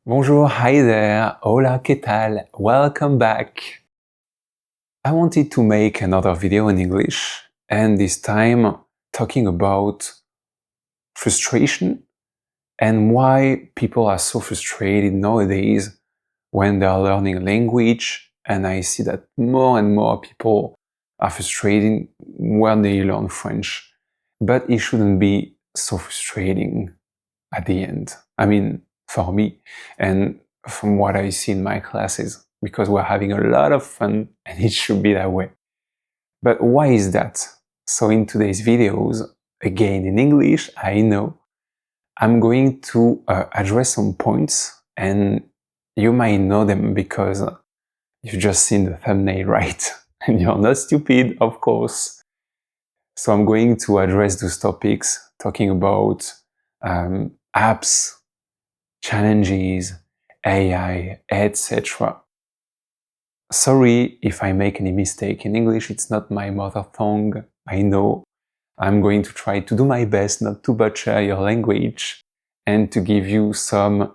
Bonjour, hi there, hola, ¿qué tal? Welcome back. I wanted to make another video in English, and this time talking about frustration and why people are so frustrated nowadays when they are learning language. And I see that more and more people are frustrated when they learn French. But it shouldn't be so frustrating at the end. I mean, for me, and from what I see in my classes, because we're having a lot of fun and it should be that way. But why is that? So in today's videos, again in English, I know, I'm going to address some points, and you might know them because you've just seen the thumbnail, right? And you're not stupid, of course. So I'm going to address those topics, talking about apps, challenges, AI, etc. Sorry if I make any mistake in English, it's not my mother tongue, I know. I'm going to try to do my best not to butcher your language and to give you some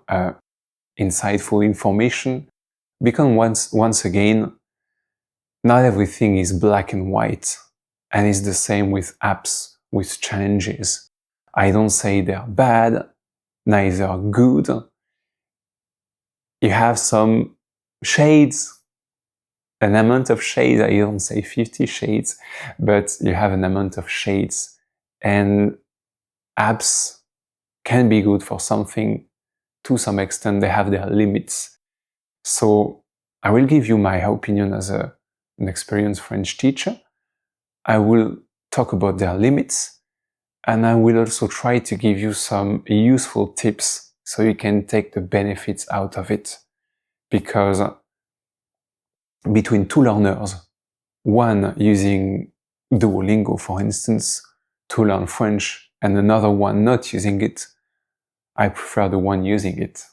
insightful information, because once again, not everything is black and white, and it's the same with apps, with challenges. I don't say they're bad, neither good. You have some shades, an amount of shades. I don't say 50 shades, but you have an amount of shades. And apps can be good for something to some extent. They have their limits. So I will give you my opinion as an experienced French teacher. I will talk about their limits, and I will also try to give you some useful tips so you can take the benefits out of it. Because between two learners, one using Duolingo, for instance, to learn French, and another one not using it, I prefer the one using it.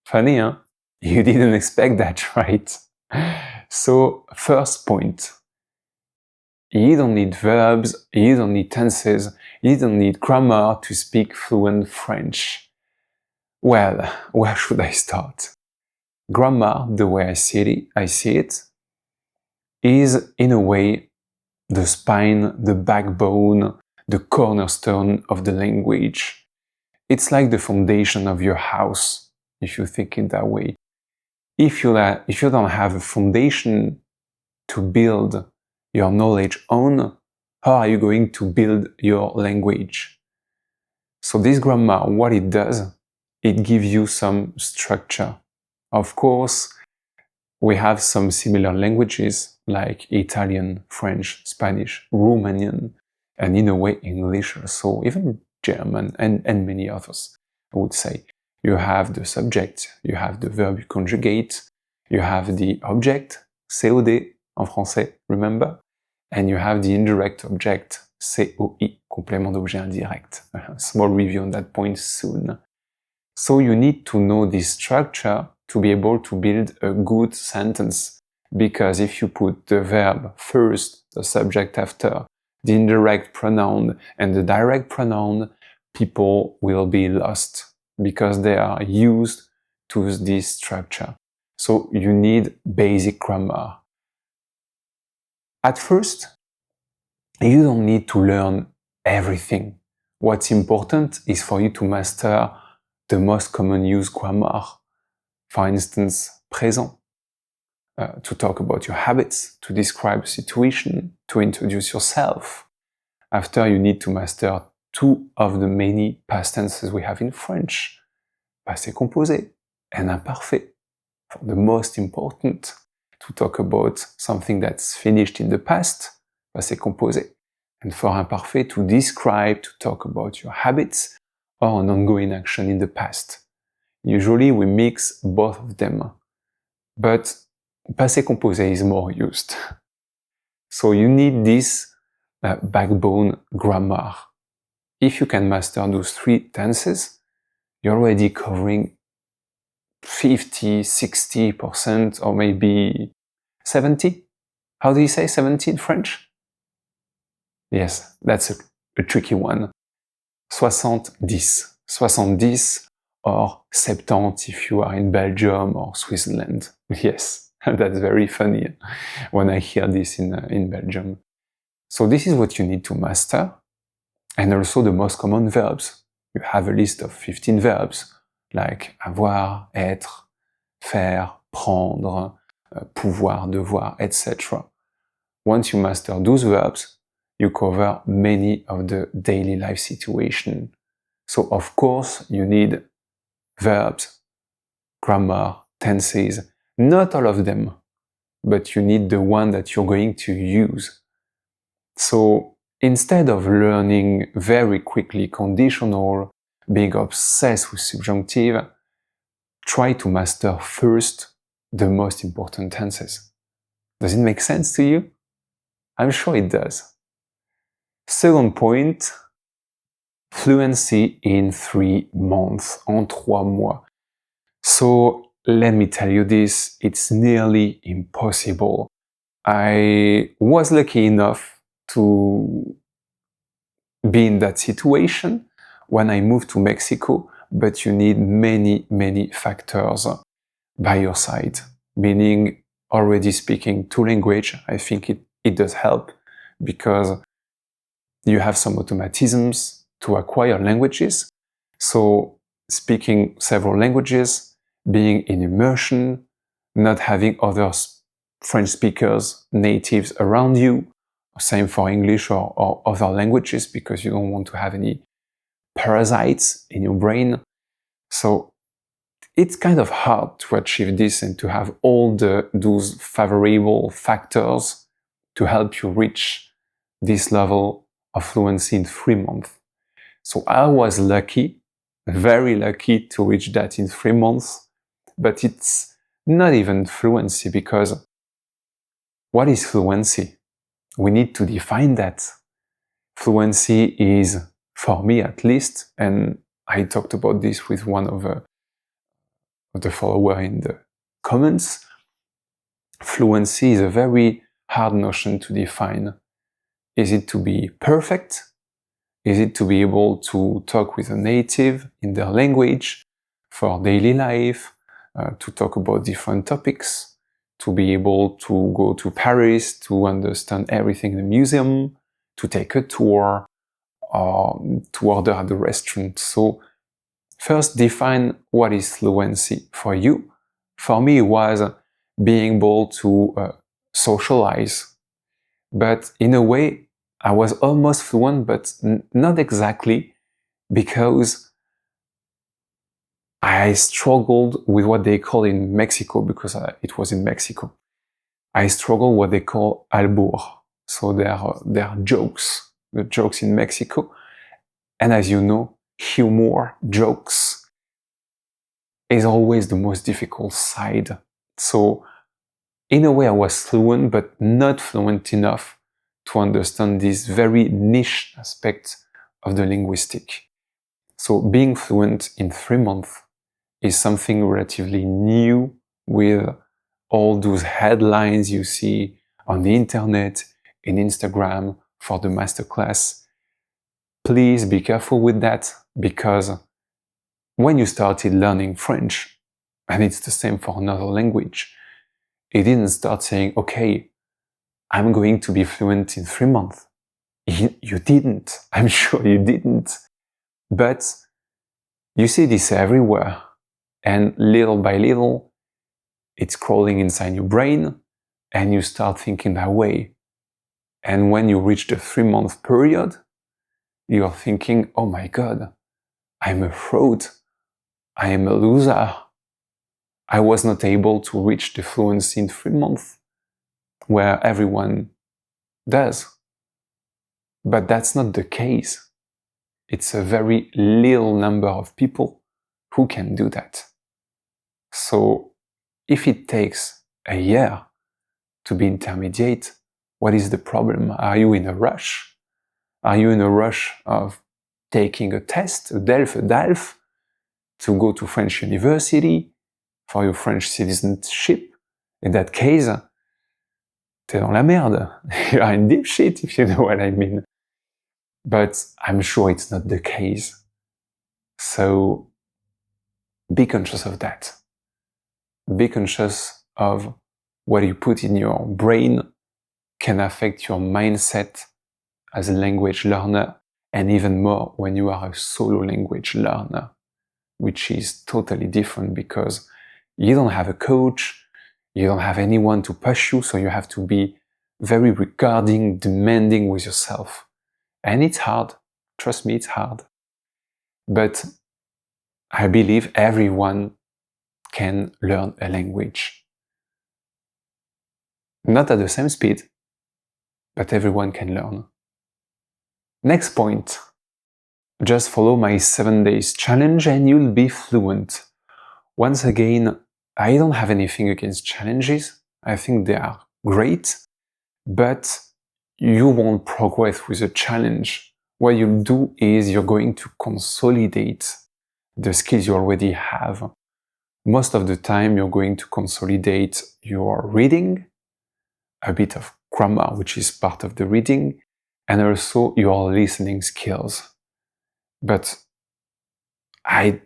Funny, huh? You didn't expect that, right? So, first point. You don't need verbs, you don't need tenses, you don't need grammar to speak fluent French. Well, where should I start? Grammar, the way I see it, is in a way the spine, the backbone, the cornerstone of the language. It's like the foundation of your house, if you think it that way. If you don't have a foundation to build your knowledge on, how are you going to build your language? So this grammar, what it does, it gives you some structure. Of course, we have some similar languages like Italian, French, Spanish, Romanian, and in a way English also, even German and many others, I would say. You have the subject, you have the verb you conjugate, you have the object, COD en français, remember? And you have the indirect object, COI, complément d'objet indirect. Small review on that point soon. So you need to know this structure to be able to build a good sentence, because if you put the verb first, the subject after, the indirect pronoun and the direct pronoun, people will be lost because they are used to this structure. So you need basic grammar. At first, you don't need to learn everything. What's important is for you to master the most common used grammar. For instance, présent, to talk about your habits, to describe a situation, to introduce yourself. After, you need to master two of the many past tenses we have in French, passé composé and imparfait. For the most important, to talk about something that's finished in the past, passé composé. And for imparfait, to describe, to talk about your habits or an ongoing action in the past. Usually we mix both of them, but passé composé is more used. So you need this backbone grammar. If you can master those three tenses, you're already covering 50, 60%, or maybe 70? How do you say 70 in French? Yes, that's a tricky one. 70. 70 or 70 if you are in Belgium or Switzerland. Yes, that's very funny when I hear this in Belgium. So this is what you need to master. And also the most common verbs. You have a list of 15 verbs, like avoir, être, faire, prendre, pouvoir, devoir, etc. Once you master those verbs, you cover many of the daily life situations. So of course you need verbs, grammar, tenses, not all of them, but you need the one that you're going to use. So instead of learning very quickly conditional, being obsessed with subjunctive, try to master first the most important tenses. Does it make sense to you? I'm sure it does. Second point, fluency in 3 months, en 3 mois. So let me tell you this, it's nearly impossible. I was lucky enough to be in that situation when I moved to Mexico, but you need many factors by your side, meaning already speaking 2 languages. I think it does help because you have some automatisms to acquire languages. So speaking several languages, being in immersion, not having other French speakers, natives around you, same for English or other languages because you don't want to have any parasites in your brain. So it's kind of hard to achieve this and to have all those favorable factors to help you reach this level of fluency in 3 months. So I was lucky, very lucky to reach that in 3 months, but it's not even fluency because what is fluency? We need to define that. Fluency is, for me at least, and I talked about this with one of the followers in the comments, fluency is a very hard notion to define. Is it to be perfect? Is it to be able to talk with a native in their language for daily life, to talk about different topics, to be able to go to Paris, to understand everything in the museum, to take a tour, or to order at the restaurant? So first define what is fluency for you. For me, it was being able to socialize. But in a way, I was almost fluent, but not exactly, because I struggled with what they call in Mexico, because it was in Mexico. I struggled what they call albur. So they are jokes, the jokes in Mexico. And as you know, humor, jokes, is always the most difficult side. So in a way, I was fluent, but not fluent enough to understand this very niche aspect of the linguistic. So being fluent in 3 months is something relatively new, with all those headlines you see on the internet, in Instagram, for the masterclass. Please be careful with that, because when you started learning French, and it's the same for another language, it didn't start saying, okay, I'm going to be fluent in 3 months. You didn't. I'm sure you didn't. But you see this everywhere. And little by little, it's crawling inside your brain, and you start thinking that way. And when you reach the 3 month period, you're thinking, oh my God, I'm a fraud. I am a loser. I was not able to reach the fluency in 3 months, where everyone does. But that's not the case. It's a very little number of people who can do that. So if it takes a year to be intermediate, what is the problem? Are you in a rush? Are you in a rush of taking a test, a DELF, to go to French university for your French citizenship? In that case, t'es dans la merde. You are in deep shit, if you know what I mean. But I'm sure it's not the case. So Be conscious of that. Be conscious of what you put in your brain can affect your mindset as a language learner, and even more when you are a solo language learner, which is totally different because you don't have a coach, you don't have anyone to push you, so you have to be very regarding, demanding with yourself. And it's hard. Trust me, it's hard. But I believe everyone can learn a language. Not at the same speed, but everyone can learn. Next point. Just follow my 7 days challenge and you'll be fluent. Once again, I don't have anything against challenges. I think they are great, but you won't progress with a challenge. What you'll do is you're going to consolidate the skills you already have. Most of the time, you're going to consolidate your reading, a bit of grammar, which is part of the reading, and also your listening skills. But I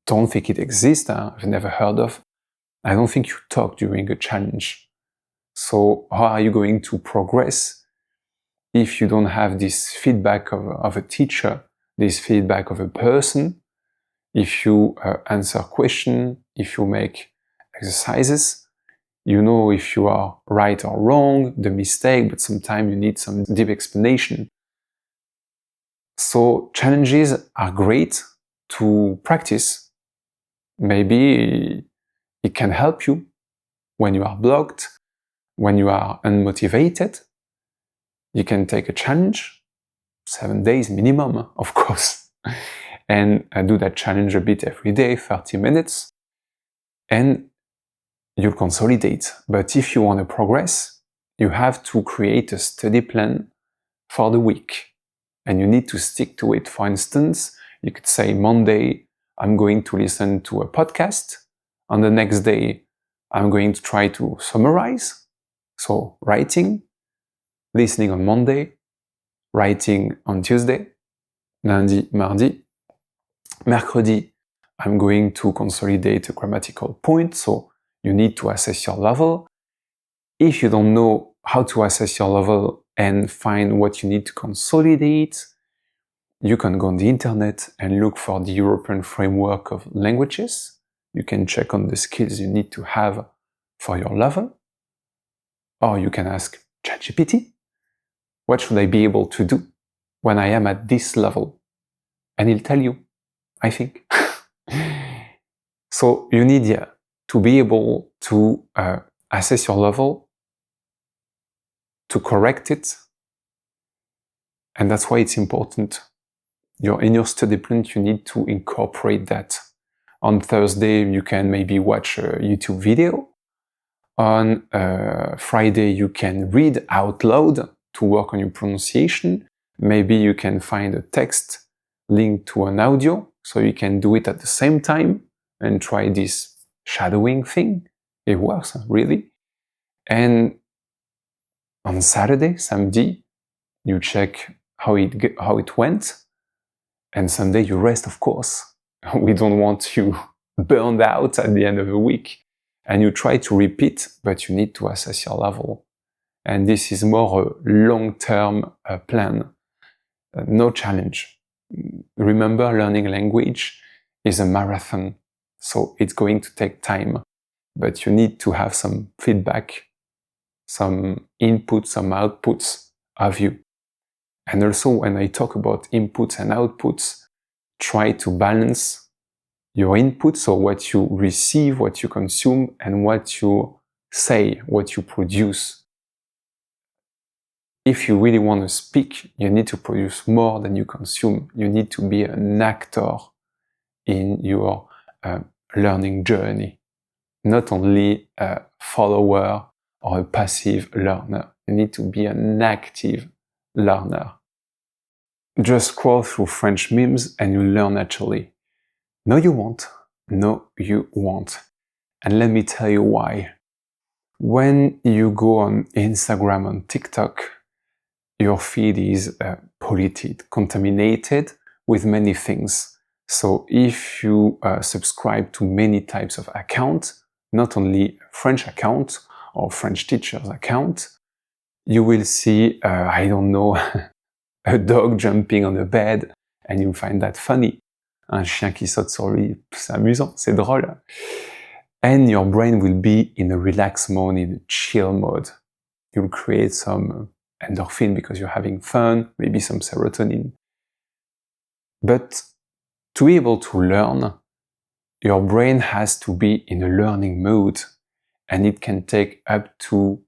don't think it exists. I've never heard of. I don't think you talk during a challenge. So how are you going to progress if you don't have this feedback of a teacher, this feedback of a person? If you answer questions, if you make exercises, you know if you are right or wrong, the mistake, but sometimes you need some deep explanation. So challenges are great to practice. Maybe it can help you when you are blocked, when you are unmotivated. You can take a challenge, 7 days minimum, of course, and do that challenge a bit every day, 30 minutes, and you'll consolidate. But if you want to progress, you have to create a study plan for the week, and you need to stick to it. For instance, you could say Monday, I'm going to listen to a podcast. On the next day, I'm going to try to summarize. So writing, listening on Monday, writing on Tuesday, lundi, mardi. Mercredi, I'm going to consolidate a grammatical point. So you need to assess your level. If you don't know how to assess your level and find what you need to consolidate, you can go on the internet and look for the European framework of languages. You can check on the skills you need to have for your level. Or you can ask ChatGPT, what should I be able to do when I am at this level? And he'll tell you, I think. So you need to be able to assess your level, to correct it. And that's why it's important. In your study plan, you need to incorporate that. On Thursday, you can maybe watch a YouTube video. On Friday, you can read out loud to work on your pronunciation. Maybe you can find a text linked to an audio, so you can do it at the same time and try this shadowing thing. It works, really. And on Saturday, samedi, you check how it went. And Sunday, you rest, of course. We don't want you burned out at the end of the week. And you try to repeat, but you need to assess your level. And this is more a long-term plan, no challenge. Remember, learning language is a marathon, so it's going to take time. But you need to have some feedback, some inputs, some outputs of you. And also, when I talk about inputs and outputs, try to balance your inputs, so what you receive, what you consume, and what you say, what you produce. If you really want to speak, you need to produce more than you consume. You need to be an actor in your learning journey, not only a follower or a passive learner. You need to be an active learner. Just scroll through French memes and you learn naturally. No, you won't. No, you won't. And let me tell you why. When you go on Instagram, on TikTok, your feed is polluted, contaminated with many things. So if you subscribe to many types of accounts, not only French account or French teacher's account, you will see, I don't know, a dog jumping on a bed, and you find that funny. Un chien qui saute sur lui, c'est amusant, c'est drôle. And your brain will be in a relaxed mode, in a chill mode. You'll create some endorphin because you're having fun, maybe some serotonin. But to be able to learn, your brain has to be in a learning mode, and it can take up to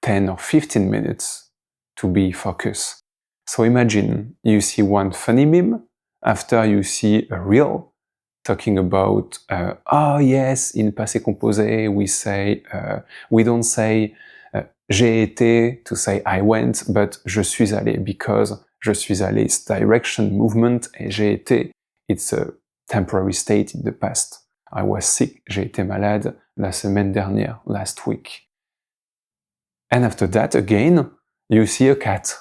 10 or 15 minutes to be focused. So imagine you see one funny meme, after you see a reel talking about, oh yes, in passé composé, we don't say j'ai été to say I went, but je suis allé, because je suis allé is direction, movement, et j'ai été, it's a temporary state in the past. I was sick, j'ai été malade la semaine dernière, last week. And after that, again, you see a cat.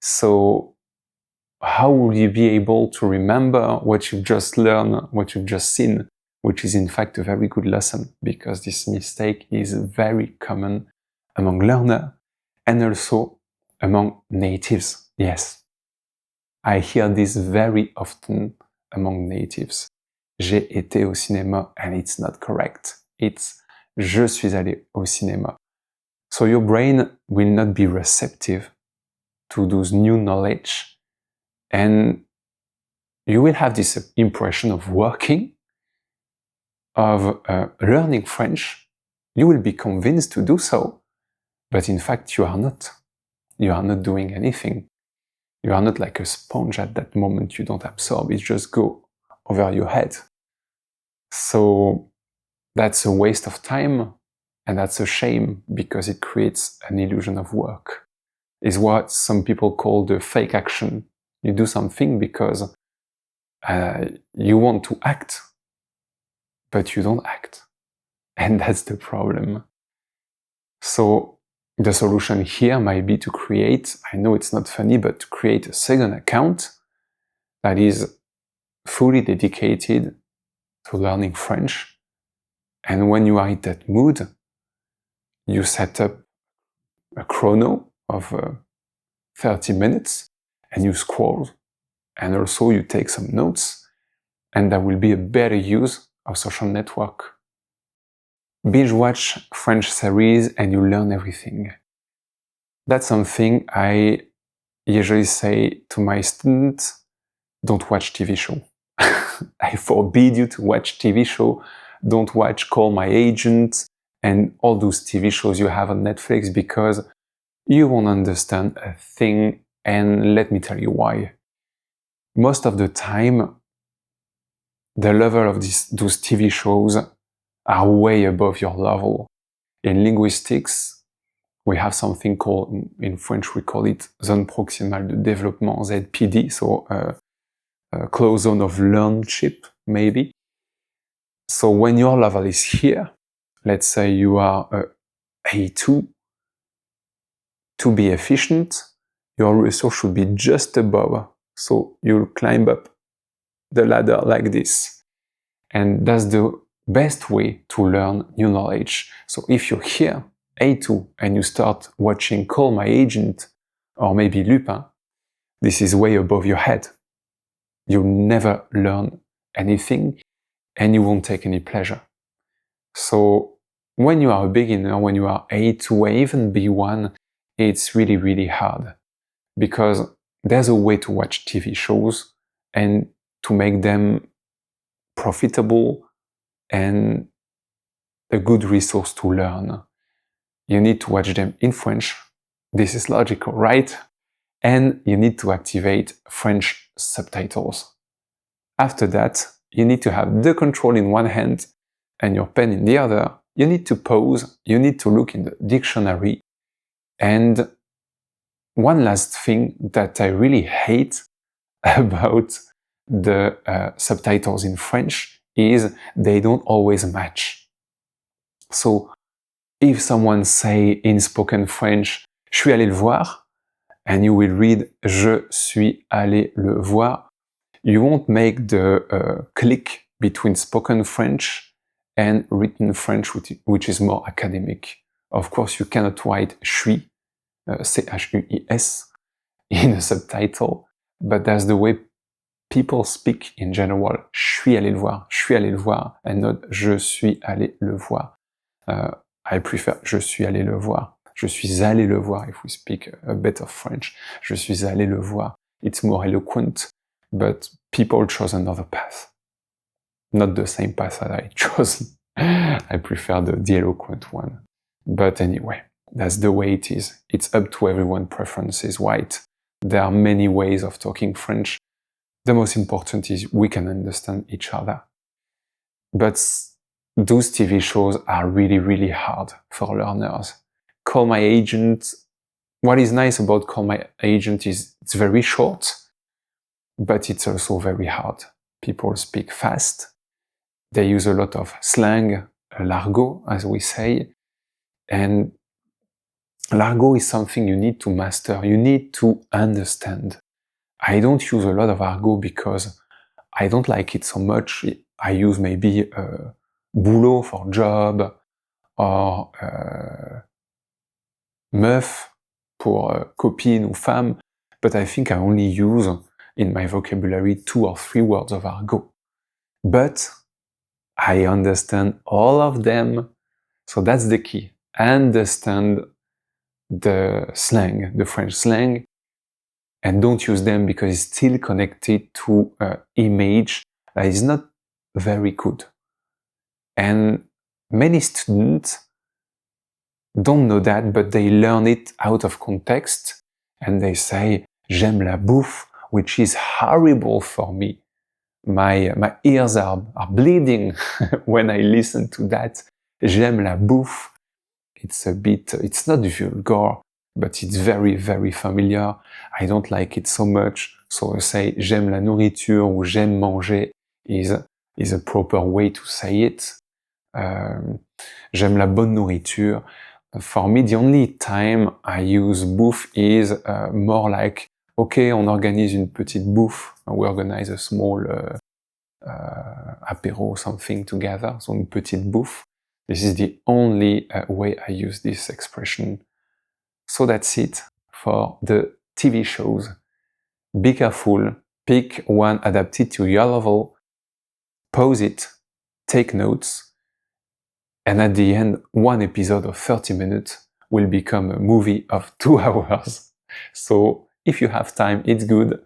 So how will you be able to remember what you've just learned, what you've just seen, which is in fact a very good lesson, because this mistake is very common among learners and also among natives. Yes, I hear this very often among natives. J'ai été au cinéma, and it's not correct. It's je suis allé au cinéma. So your brain will not be receptive to those new knowledge, and you will have this impression of working, of learning French. You will be convinced to do so, but in fact you are not. You are not doing anything. You are not like a sponge at that moment. You don't absorb, it just goes over your head. So that's a waste of time, and that's a shame, because it creates an illusion of work. It's what some people call the fake action. You do something because you want to act, but you don't act. And that's the problem. So the solution here might be to create, I know it's not funny, but to create a second account that is fully dedicated to learning French. And when you are in that mood, you set up a chrono of 30 minutes and you scroll, and also you take some notes, and that will be a better use of social network. Binge watch French series and you learn everything. That's something I usually say to my students: don't watch TV show. I forbid you to watch TV show. Don't watch Call My Agent and all those TV shows you have on Netflix, because you won't understand a thing, and let me tell you why. Most of the time, the level of those TV shows are way above your level. In linguistics, we have something called, in French we call it zone proximale de développement, ZPD, so a close zone of learnership, maybe. So when your level is here, let's say you are A2, to be efficient, your resource should be just above. So you'll climb up the ladder like this. And that's the best way to learn new knowledge. So if you're here, A2, and you start watching Call My Agent, or maybe Lupin, this is way above your head. You'll never learn anything, and you won't take any pleasure. So when you are a beginner, when you are A2 or even B1, it's really, really hard, because there's a way to watch TV shows and to make them profitable and a good resource to learn. You need to watch them in French. This is logical, right? And you need to activate French subtitles. After that, you need to have the control in one hand and your pen in the other. You need to pause, you need to look in the dictionary. And one last thing that I really hate about the subtitles in French is they don't always match. So if someone say in spoken French, je suis allé le voir, and you will read je suis allé le voir, you won't make the click between spoken French and written French, which is more academic. Of course, you cannot write suis, C-H-U-I-S, in a subtitle, but that's the way people speak in general. Je suis allé le voir, and not je suis allé le voir. I prefer je suis allé le voir. Je suis allé le voir if we speak a bit of French. Je suis allé le voir. It's more eloquent, but people chose another path. Not the same path that I chose. I prefer the eloquent one. But anyway, that's the way it is. It's up to everyone's preferences, right? There are many ways of talking French. The most important is we can understand each other. But those TV shows are really, really hard for learners. Call My Agent. What is nice about Call My Agent is it's very short, but it's also very hard. People speak fast. They use a lot of slang, l'argot, as we say. And l'argot is something you need to master. You need to understand. I don't use a lot of argot because I don't like it so much. I use maybe boulot for job or meuf pour copine ou femme, but I think I only use in my vocabulary 2 or 3 words of argot. But I understand all of them, so that's the key. Understand the slang, the French slang, and don't use them because it's still connected to an image that is not very good. And many students don't know that, but they learn it out of context, and they say, j'aime la bouffe, which is horrible for me. My ears are bleeding when I listen to that. J'aime la bouffe. It's not vulgar, but it's very, very familiar. I don't like it so much. So I say, j'aime la nourriture ou j'aime manger is a proper way to say it. J'aime la bonne nourriture. For me, the only time I use bouffe is more like, okay, on organise une petite bouffe. We organize a small apéro, something together. So une petite bouffe. This is the only way I use this expression. So that's it for the TV shows. Be careful. Pick one adapted to your level. Pause it. Take notes. And at the end, one episode of 30 minutes will become a movie of 2 hours. So if you have time, it's good.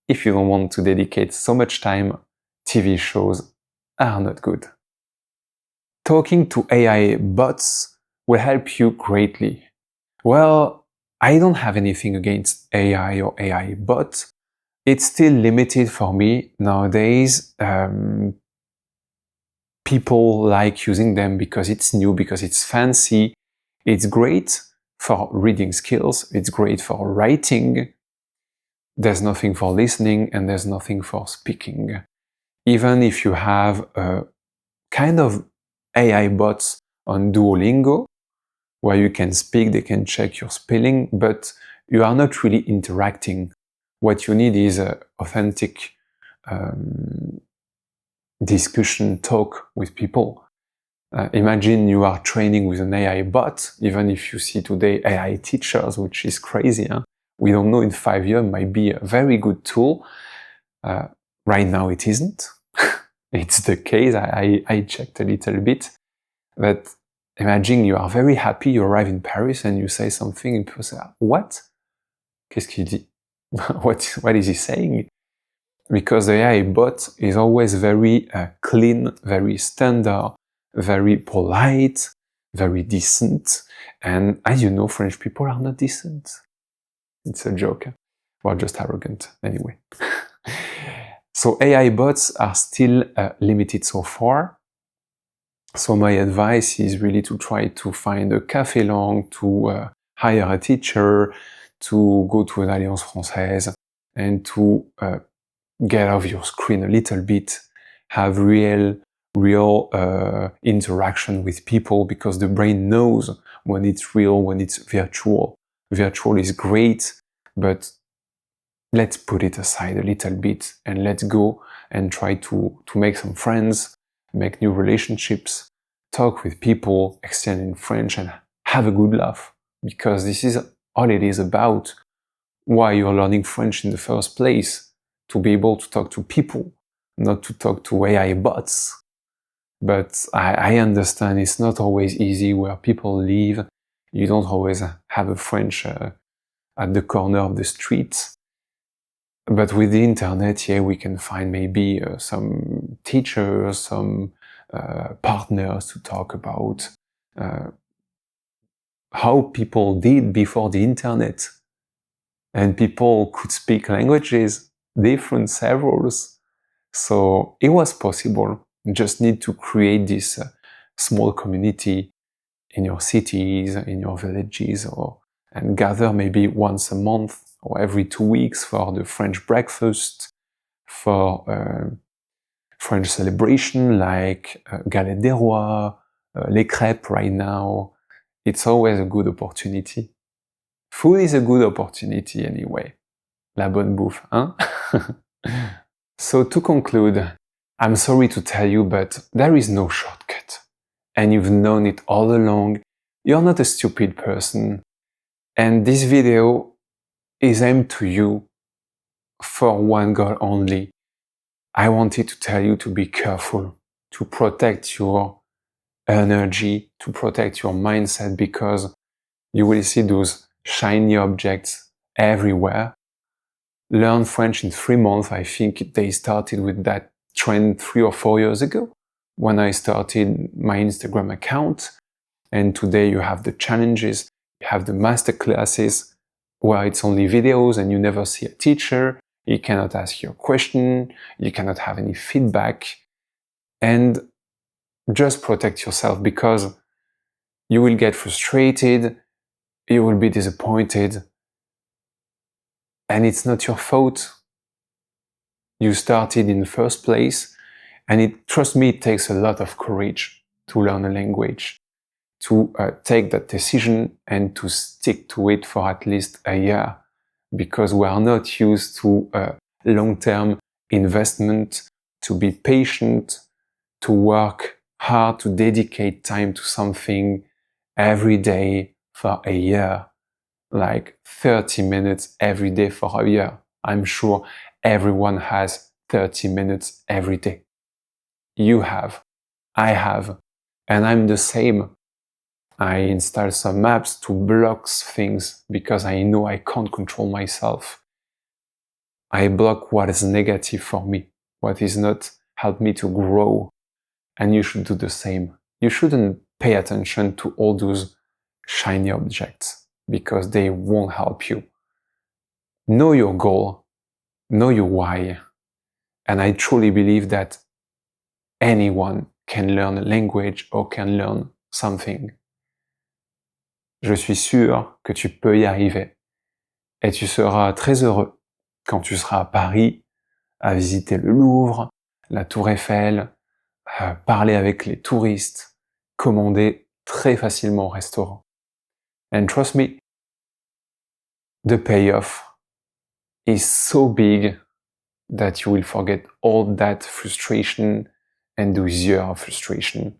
If you don't want to dedicate so much time, TV shows are not good. Talking to AI bots will help you greatly. Well, I don't have anything against AI or AI bots. It's still limited for me nowadays. People like using them because it's new, because it's fancy. It's great for reading skills. It's great for writing. There's nothing for listening and there's nothing for speaking. Even if you have a kind of AI bots on Duolingo, where you can speak, they can check your spelling, but you are not really interacting. What you need is an authentic discussion, talk with people. Imagine you are training with an AI bot, even if you see today AI teachers, which is crazy. Huh? We don't know, in 5 years might be a very good tool. Right now it isn't. It's the case. I checked a little bit. But imagine you are very happy, you arrive in Paris and you say something and people say, what? Qu'est-ce qu'il dit? What is he saying? Because the AI bot is always very clean, very standard, very polite, very decent. And as you know, French people are not decent. It's a joke. Well, just arrogant, anyway. So AI bots are still limited so far. So my advice is really to try to find a café langue, to hire a teacher, to go to an Alliance Française, and to get off your screen a little bit, have real interaction with people, because the brain knows when it's real, when it's virtual. Virtual is great, but let's put it aside a little bit and let's go and try to make some friends, make new relationships, talk with people, exchange in French, and have a good laugh. Because this is all it is about. Why you're learning French in the first place. To be able to talk to people, not to talk to AI bots. But I understand it's not always easy where people live. You don't always have a French at the corner of the street. But with the internet, yeah, we can find maybe some teachers, some partners to talk about how people did before the internet. And people could speak languages, different severals. So it was possible. You just need to create this small community in your cities, in your villages, and gather maybe once a month or every 2 weeks for the French breakfast, for French celebration like Galette des Rois, les crêpes right now. It's always a good opportunity. Food is a good opportunity anyway. La bonne bouffe, hein? So to conclude, I'm sorry to tell you, but there is no shortcut. And you've known it all along. You're not a stupid person. And this video is aimed to you for one goal only. I wanted to tell you to be careful, to protect your energy, to protect your mindset, because you will see those shiny objects everywhere. Learn French in 3 months. I think they started with that trend 3 or 4 years ago when I started my Instagram account. And today you have the challenges, you have the masterclasses where it's only videos and you never see a teacher. You cannot ask your question, you cannot have any feedback. And just protect yourself, because you will get frustrated, you will be disappointed, and it's not your fault. You started in the first place, and trust me, it takes a lot of courage to learn a language, to take that decision and to stick to it for at least a year, because we are not used to long-term investment, to be patient, to work hard, to dedicate time to something every day for a year, like 30 minutes every day for a year. I'm sure everyone has 30 minutes every day. You have, I have, and I'm the same. I install some apps to block things because I know I can't control myself. I block what is negative for me, what is not help me to grow. And you should do the same. You shouldn't pay attention to all those shiny objects because they won't help you. Know your goal, know your why. And I truly believe that anyone can learn a language or can learn something. Je suis sûr que tu peux y arriver. Et tu seras très heureux quand tu seras à Paris, à visiter le Louvre, la Tour Eiffel, parler avec les touristes, commander très facilement au restaurant. And trust me, the payoff is so big that you will forget all that frustration and those years of frustration.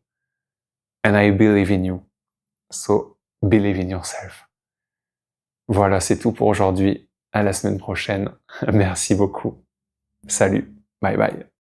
And I believe in you. So believe in yourself. Voilà, c'est tout pour aujourd'hui. À la semaine prochaine. Merci beaucoup. Salut. Bye bye.